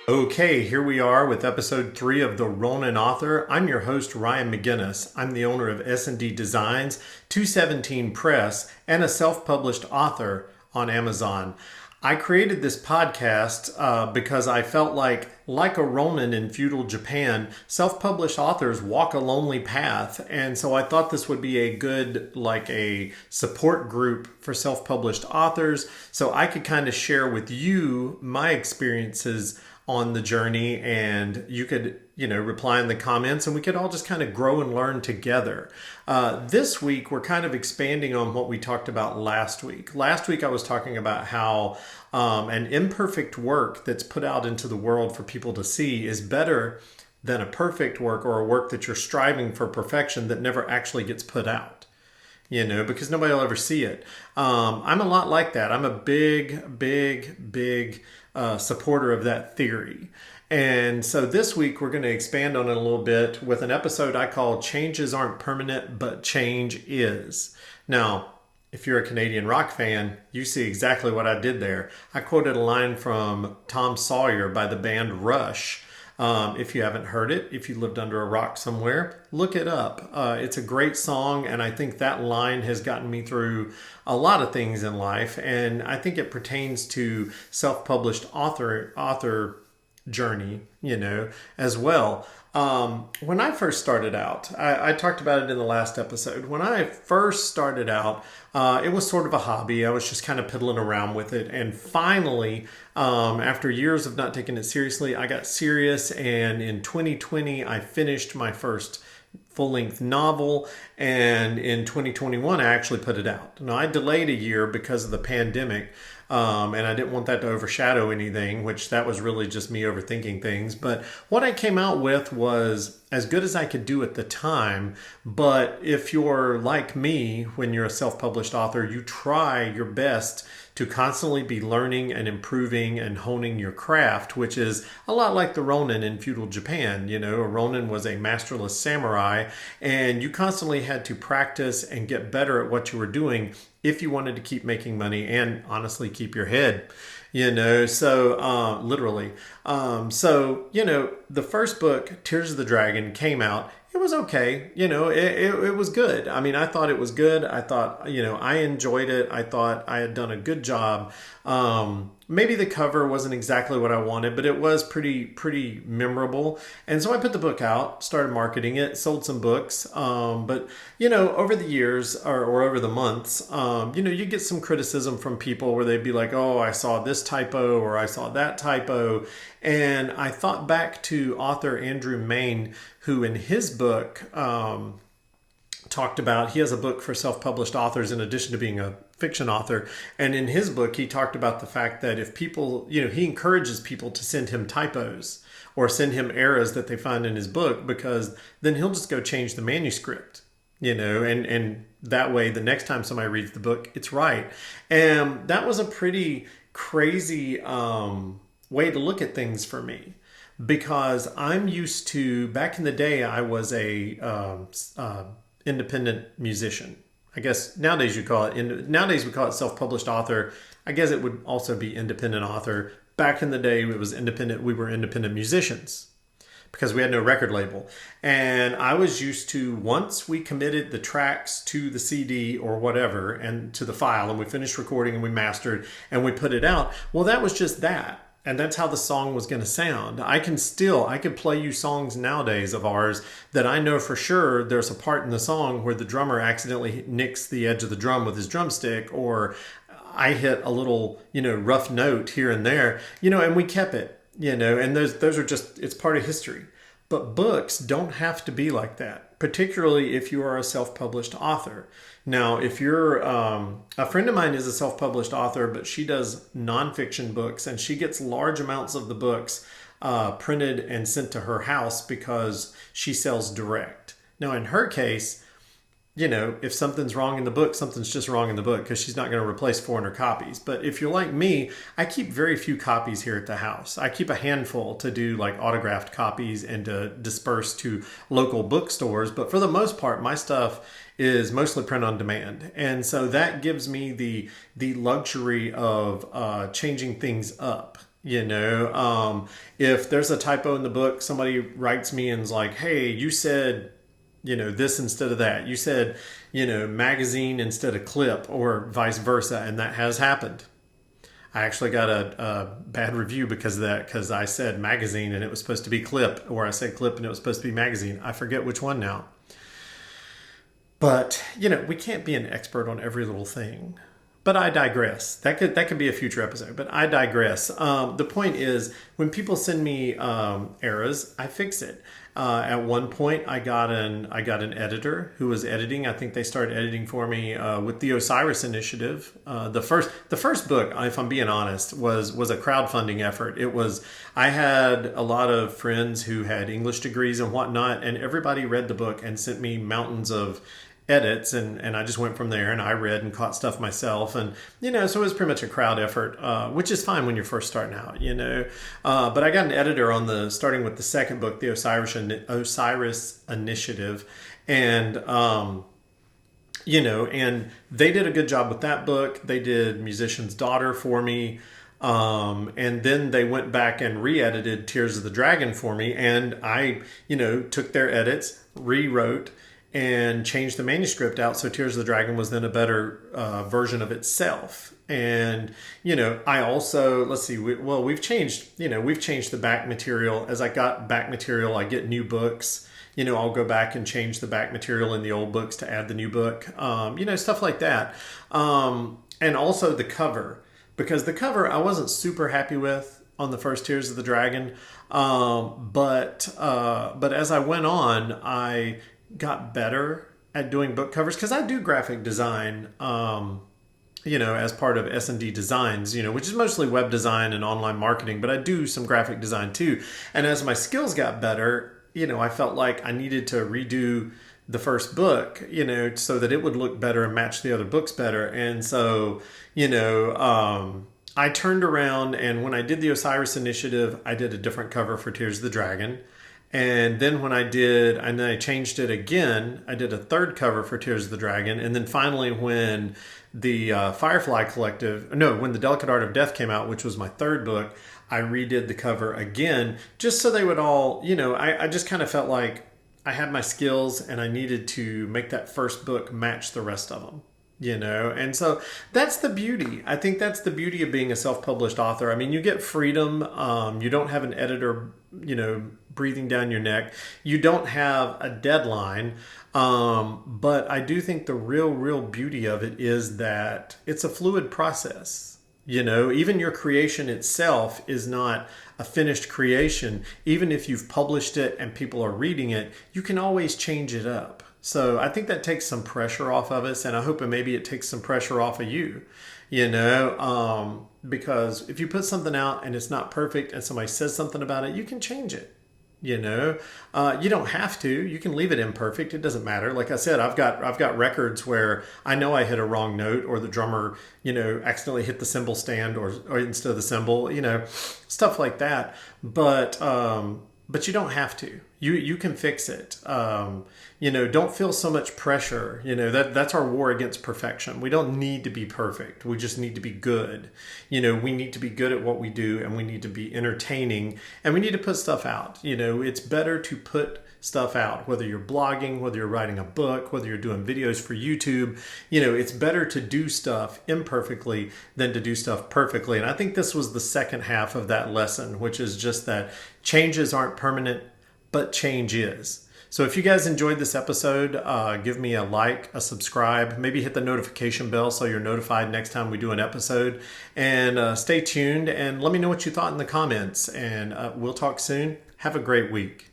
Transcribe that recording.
Okay, here we are with episode 3 of The Ronin Author. I'm your host, Ryan McGinnis. I'm the owner of S&D Designs, 217 Press, and a self-published author on Amazon. I created this podcast because I felt like a Ronin in feudal Japan, self-published authors walk a lonely path. And so I thought this would be a good, a support group for self-published authors. So I could kind of share with you my experiences on the journey, and you could, reply in the comments, and we could all just kind of grow and learn together. This week, we're kind of expanding on what we talked about last week. Last week, I was talking about how an imperfect work that's put out into the world for people to see is better than a perfect work or a work that you're striving for perfection that never actually gets put out. Because nobody will ever see it. I'm a lot like that. I'm a big supporter of that theory. And so this week we're going to expand on it a little bit with an episode I call Changes Aren't Permanent, but Change Is. Now, if you're a Canadian rock fan, you see exactly what I did there. I quoted a line from Tom Sawyer by the band Rush. If you haven't heard it, if you lived under a rock somewhere, look it up. It's a great song, and I think that line has gotten me through a lot of things in life, and I think it pertains to self-published author journey, as well. When I first started out, I talked about it in the last episode. When I first started out, it was sort of a hobby. I was just kind of piddling around with it. And finally, after years of not taking it seriously, I got serious. And in 2020, I finished my first full-length novel. And in 2021, I actually put it out. Now, I delayed a year because of the pandemic. And I didn't want that to overshadow anything, which that was really just me overthinking things. But what I came out with was as good as I could do at the time. But if you're like me, when you're a self-published author, you try your best to constantly be learning and improving and honing your craft, which is a lot like the Ronin in feudal Japan. A Ronin was a masterless samurai, and you constantly had to practice and get better at what you were doing if you wanted to keep making money and honestly keep your head, so literally. The first book, Tears of the Dragon, came out. It was okay. It was good. I mean, I thought it was good. I thought, I enjoyed it. I thought I had done a good job. Maybe the cover wasn't exactly what I wanted, but it was pretty memorable. And so I put the book out, started marketing it, sold some books. But over the years or over the months, you get some criticism from people where they'd be like, oh, I saw this typo or I saw that typo. And I thought back to author Andrew Mayne, who in his book talked about, he has a book for self-published authors in addition to being a fiction author. And in his book, he talked about the fact that if people, he encourages people to send him typos or send him errors that they find in his book, because then he'll just go change the manuscript, and that way the next time somebody reads the book, it's right. And that was a pretty crazy way to look at things for me, because I'm used to, back in the day, I was a independent musician. I guess nowadays we call it self-published author. I guess it would also be independent author. Back in the day, it was independent. We were independent musicians because we had no record label. And I was used to, once we committed the tracks to the CD or whatever and to the file, and we finished recording and we mastered and we put it out, well, that was just that. And that's how the song was going to sound. I could play you songs nowadays of ours that I know for sure there's a part in the song where the drummer accidentally nicks the edge of the drum with his drumstick, or I hit a little, rough note here and there, and we kept it, and those are just, it's part of history. But books don't have to be like that, particularly if you are a self-published author. Now, if you're, a friend of mine is a self-published author, but she does nonfiction books, and she gets large amounts of the books printed and sent to her house because she sells direct. Now, in her case, if something's wrong in the book, something's just wrong in the book, because she's not going to replace 400 copies. But if you're like me, I keep very few copies here at the house. I keep a handful to do autographed copies and to disperse to local bookstores. But for the most part, my stuff is mostly print on demand. And so that gives me the luxury of changing things up. If there's a typo in the book, somebody writes me and is like, hey, you said, this instead of that. You said, magazine instead of clip, or vice versa. And that has happened. I actually got a bad review because of that, because I said magazine and it was supposed to be clip, or I said clip and it was supposed to be magazine. I forget which one now. But, we can't be an expert on every little thing. But I digress. That could be a future episode, but I digress. The point is, when people send me errors, I fix it. At one point, I got an editor who was editing. I think they started editing for me with the Osiris Initiative. The first book, if I'm being honest, was a crowdfunding effort. I had a lot of friends who had English degrees and whatnot, and everybody read the book and sent me mountains of edits, and I just went from there, and I read and caught stuff myself, and so it was pretty much a crowd effort, which is fine when you're first starting out, but I got an editor on starting with the second book, the Osiris Initiative, and and they did a good job with that book. They did Musician's Daughter for me, and then they went back and re-edited Tears of the Dragon for me, and I took their edits, rewrote, and changed the manuscript out so Tears of the Dragon was then a better version of itself. And I also, let's see, we've changed the back material. As I got back material, I get new books. I'll go back and change the back material in the old books to add the new book. Stuff like that. And also the cover, because the cover I wasn't super happy with on the first Tears of the Dragon. But as I went on, I got better at doing book covers, because I do graphic design, as part of S&D Designs, which is mostly web design and online marketing, but I do some graphic design too. And as my skills got better, I felt like I needed to redo the first book, so that it would look better and match the other books better. And so, I turned around, and when I did the Osiris Initiative, I did a different cover for Tears of the Dragon. And then when I changed it again, I did a third cover for Tears of the Dragon. And then finally, when the when The Delicate Art of Death came out, which was my third book, I redid the cover again, just so they would all, I just kind of felt like I had my skills and I needed to make that first book match the rest of them. And so that's the beauty. I think that's the beauty of being a self-published author. I mean, you get freedom. You don't have an editor, breathing down your neck. You don't have a deadline. But I do think the real beauty of it is that it's a fluid process. Even your creation itself is not a finished creation. Even if you've published it and people are reading it, you can always change it up. So I think that takes some pressure off of us, and I hope maybe it takes some pressure off of you, because if you put something out and it's not perfect and somebody says something about it, you can change it. You don't have to. You can leave it imperfect. It doesn't matter. Like I said, I've got records where I know I hit a wrong note, or the drummer, accidentally hit the cymbal stand or instead of the cymbal, stuff like that. But you don't have to. You can fix it. Don't feel so much pressure. That's our war against perfection. We don't need to be perfect. We just need to be good. We need to be good at what we do, and we need to be entertaining, and we need to put stuff out. It's better to put stuff out, whether you're blogging, whether you're writing a book, whether you're doing videos for YouTube. It's better to do stuff imperfectly than to do stuff perfectly. And I think this was the second half of that lesson, which is just that changes aren't permanent, but change is. So if you guys enjoyed this episode, give me a like, a subscribe, maybe hit the notification bell so you're notified next time we do an episode. And stay tuned and let me know what you thought in the comments. And we'll talk soon. Have a great week.